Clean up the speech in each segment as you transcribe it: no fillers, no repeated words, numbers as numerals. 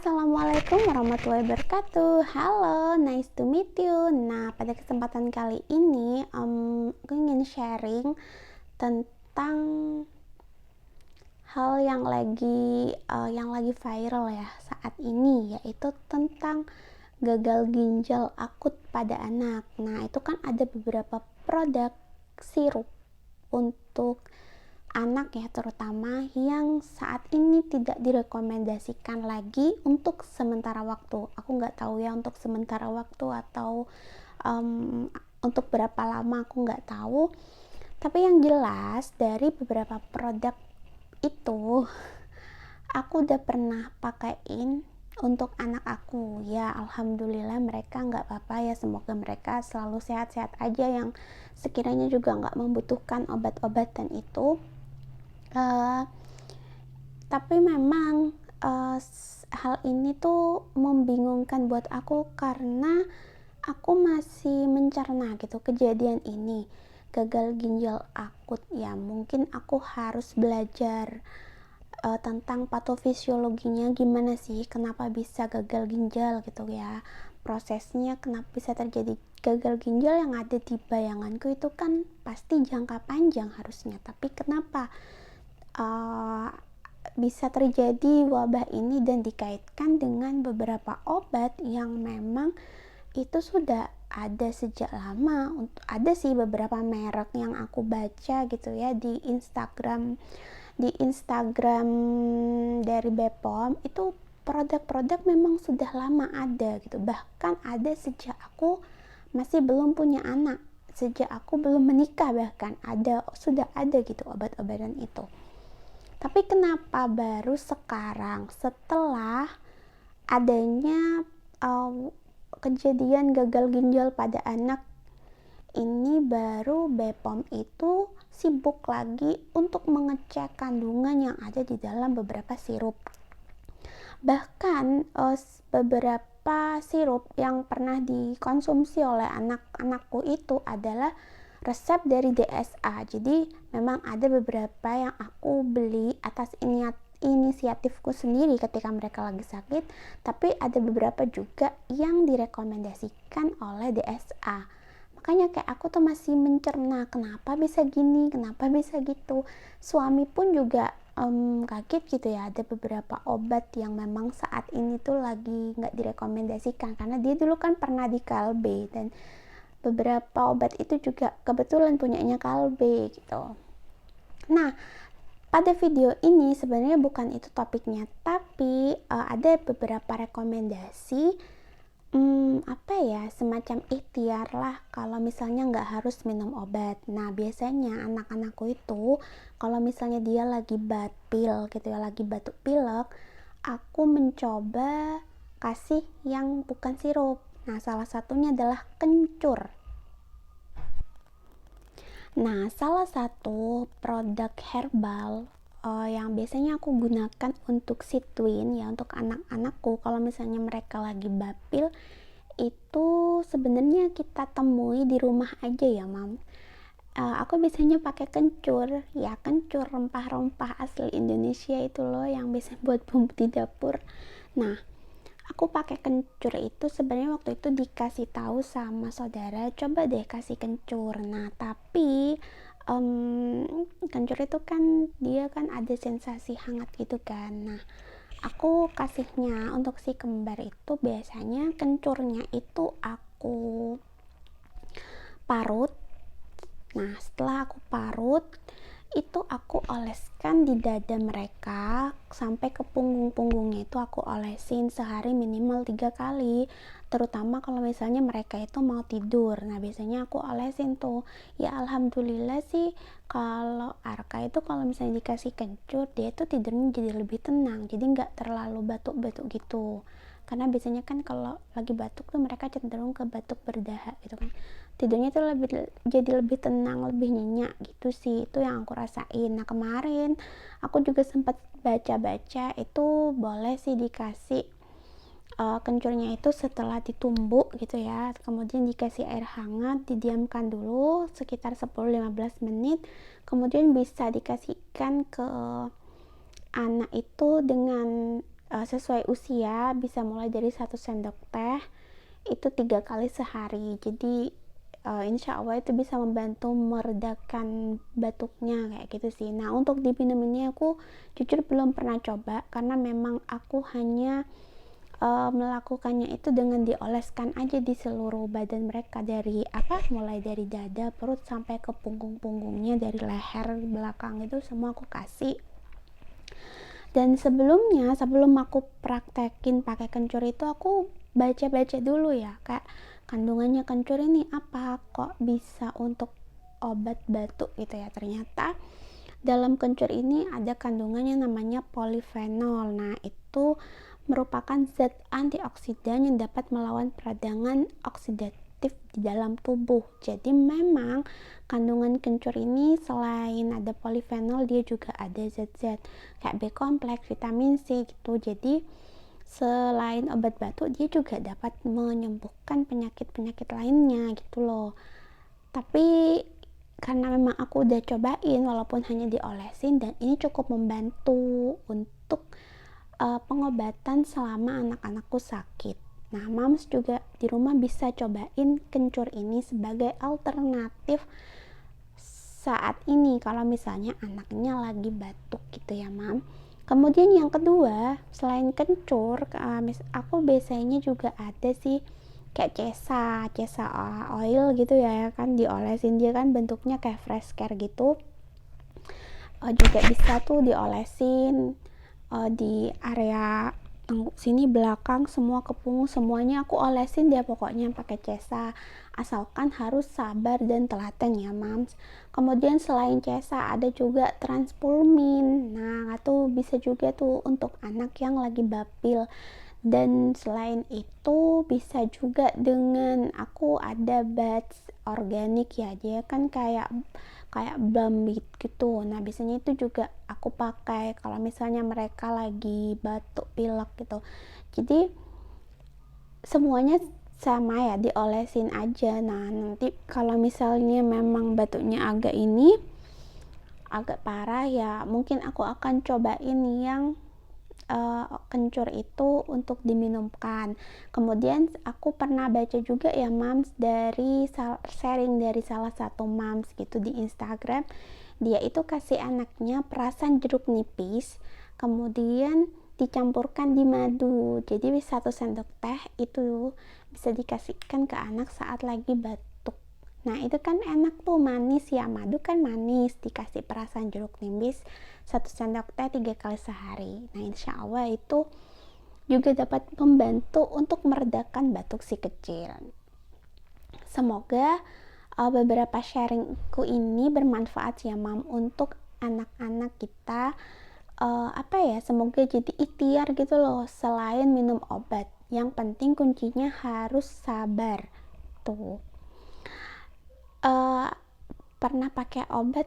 Assalamualaikum warahmatullahi wabarakatuh. Halo, nice to meet you. Nah, pada kesempatan kali ini aku ingin sharing tentang hal yang lagi viral ya saat ini, yaitu tentang gagal ginjal akut pada anak. Nah, itu kan ada beberapa produk sirup untuk anak ya, terutama yang saat ini tidak direkomendasikan lagi untuk sementara waktu. Aku nggak tahu ya untuk sementara waktu atau untuk berapa lama, aku nggak tahu. Tapi yang jelas dari beberapa produk itu aku udah pernah pakaiin untuk anak aku. Ya alhamdulillah mereka nggak apa-apa ya, semoga mereka selalu sehat-sehat aja, yang sekiranya juga nggak membutuhkan obat-obatan itu. Tapi memang hal ini tuh membingungkan buat aku karena aku masih mencerna gitu kejadian ini, gagal ginjal akut ya. Mungkin aku harus belajar tentang patofisiologinya, gimana sih kenapa bisa gagal ginjal gitu ya, prosesnya kenapa bisa terjadi gagal ginjal. Yang ada di bayanganku itu kan pasti jangka panjang harusnya, tapi kenapa bisa terjadi wabah ini dan dikaitkan dengan beberapa obat yang memang itu sudah ada sejak lama. Ada sih beberapa merek yang aku baca gitu ya di Instagram dari Bepom, itu produk-produk memang sudah lama ada gitu, bahkan ada sejak aku masih belum punya anak, sejak aku belum menikah bahkan sudah ada gitu obat-obatan itu. Tapi kenapa baru sekarang setelah adanya kejadian gagal ginjal pada anak ini baru Bepom itu sibuk lagi untuk mengecek kandungan yang ada di dalam beberapa sirup. Bahkan beberapa sirup yang pernah dikonsumsi oleh anak-anakku itu adalah resep dari DSA. Jadi memang ada beberapa yang aku beli atas inisiatifku sendiri ketika mereka lagi sakit, tapi ada beberapa juga yang direkomendasikan oleh DSA. Makanya kayak aku tuh masih mencerna kenapa bisa gini, kenapa bisa gitu. Suami pun juga kaget gitu ya, ada beberapa obat yang memang saat ini tuh lagi nggak direkomendasikan, karena dia dulu kan pernah di Kalbe, dan beberapa obat itu juga kebetulan punyanya Kalbe gitu. Nah, pada video ini sebenarnya bukan itu topiknya, tapi ada beberapa rekomendasi, semacam ikhtiar lah kalau misalnya nggak harus minum obat. Nah, biasanya anak-anakku itu kalau misalnya dia lagi batil gitu ya, lagi batuk pilek, aku mencoba kasih yang bukan sirup. Nah, salah satunya adalah kencur. Nah, salah satu produk herbal yang biasanya aku gunakan untuk Sitwin ya, untuk anak-anakku kalau misalnya mereka lagi bapil, itu sebenarnya kita temui di rumah aja ya, Mam. Aku biasanya pakai kencur ya, kencur rempah-rempah asli Indonesia itu loh, yang biasa buat bumbu di dapur. Nah, aku pakai kencur itu sebenarnya waktu itu dikasih tahu sama saudara, coba deh kasih kencur. Nah, tapi kencur itu kan dia kan ada sensasi hangat gitu kan. Nah, aku kasihnya untuk si kembar itu biasanya kencurnya itu aku parut. Nah, setelah aku parut itu aku oleskan di dada mereka sampai ke punggung-punggungnya, itu aku olesin sehari minimal 3 kali, terutama kalau misalnya mereka itu mau tidur. Nah, biasanya aku olesin tuh. Ya alhamdulillah sih, kalau Arka itu kalau misalnya dikasih kencur, dia tuh tidurnya jadi lebih tenang, jadi nggak terlalu batuk-batuk gitu. Karena biasanya kan kalau lagi batuk tuh mereka cenderung ke batuk berdahak gitu kan, tidurnya tuh jadi lebih tenang, lebih nyenyak gitu sih, itu yang aku rasain. Nah, kemarin aku juga sempat baca-baca itu boleh sih dikasih kencurnya itu setelah ditumbuk gitu ya, kemudian dikasih air hangat, didiamkan dulu sekitar 10-15 menit, kemudian bisa dikasihkan ke anak itu dengan sesuai usia, bisa mulai dari 1 sendok teh itu 3 kali sehari. Jadi insya Allah itu bisa membantu meredakan batuknya kayak gitu sih. Nah, untuk diminum ini aku jujur belum pernah coba karena memang aku hanya melakukannya itu dengan dioleskan aja di seluruh badan mereka, dari mulai dari dada, perut sampai ke punggung-punggungnya, dari leher belakang itu semua aku kasih. Dan sebelumnya, sebelum aku praktekin pakai kencur itu, aku baca-baca dulu ya, kayak kandungannya kencur ini apa, kok bisa untuk obat batuk gitu ya. Ternyata dalam kencur ini ada kandungannya namanya polifenol. Nah, itu merupakan zat antioksidan yang dapat melawan peradangan oksidatif di dalam tubuh. Jadi memang kandungan kencur ini selain ada polifenol, dia juga ada zat-zat kayak B kompleks, vitamin C gitu. Jadi selain obat batuk, dia juga dapat menyembuhkan penyakit-penyakit lainnya gitu loh. Tapi karena memang aku udah cobain walaupun hanya diolesin, dan ini cukup membantu untuk pengobatan selama anak-anakku sakit. Nah, moms juga di rumah bisa cobain kencur ini sebagai alternatif saat ini kalau misalnya anaknya lagi batuk gitu ya, mam. Kemudian yang kedua, selain kencur, aku biasanya juga ada sih kayak cesa oil gitu ya, kan diolesin, dia kan bentuknya kayak fresh care gitu. Juga bisa tuh diolesin di area sini belakang, semua ke punggung, semuanya aku olesin dia pokoknya pakai cesa, asalkan harus sabar dan telaten ya, mams. Kemudian selain cesa ada juga transpulmin. Nah, itu bisa juga tuh untuk anak yang lagi bapil. Dan selain itu bisa juga dengan aku ada bats organik ya, dia kan kayak Bambit gitu. Nah, biasanya itu juga aku pakai kalau misalnya mereka lagi batuk pilek gitu. Jadi semuanya sama ya, diolesin aja. Nah, nanti kalau misalnya memang batuknya agak parah ya, mungkin aku akan cobain yang kencur itu untuk diminumkan. Kemudian aku pernah baca juga ya, mams, dari sharing dari salah satu mams gitu di Instagram. Dia itu kasih anaknya perasan jeruk nipis, kemudian dicampurkan di madu. Jadi 1 sendok teh itu bisa dikasihkan ke anak saat lagi batuk. Nah, itu kan enak tuh, manis ya, madu kan manis, dikasih perasan jeruk nipis 1 sendok teh 3 kali sehari. Nah, insya Allah itu juga dapat membantu untuk meredakan batuk si kecil. Semoga beberapa sharingku ini bermanfaat ya, mam, untuk anak-anak kita. Semoga jadi ikhtiar gitu loh, selain minum obat. Yang penting kuncinya harus sabar tuh. Pernah pakai obat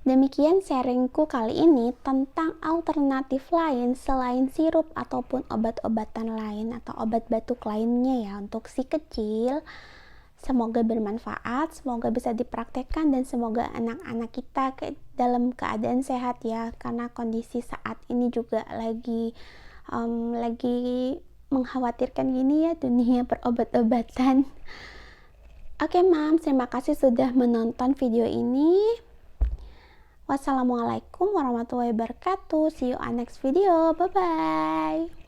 Demikian sharingku kali ini tentang alternatif lain selain sirup ataupun obat-obatan lain atau obat batuk lainnya ya untuk si kecil. Semoga bermanfaat, semoga bisa dipraktekkan, dan semoga anak-anak kita dalam keadaan sehat ya, karena kondisi saat ini juga lagi mengkhawatirkan gini ya, dunia perobat-obatan. Oke, mam, terima kasih sudah menonton video ini. Wassalamualaikum warahmatullahi wabarakatuh. See you on next video. Bye bye.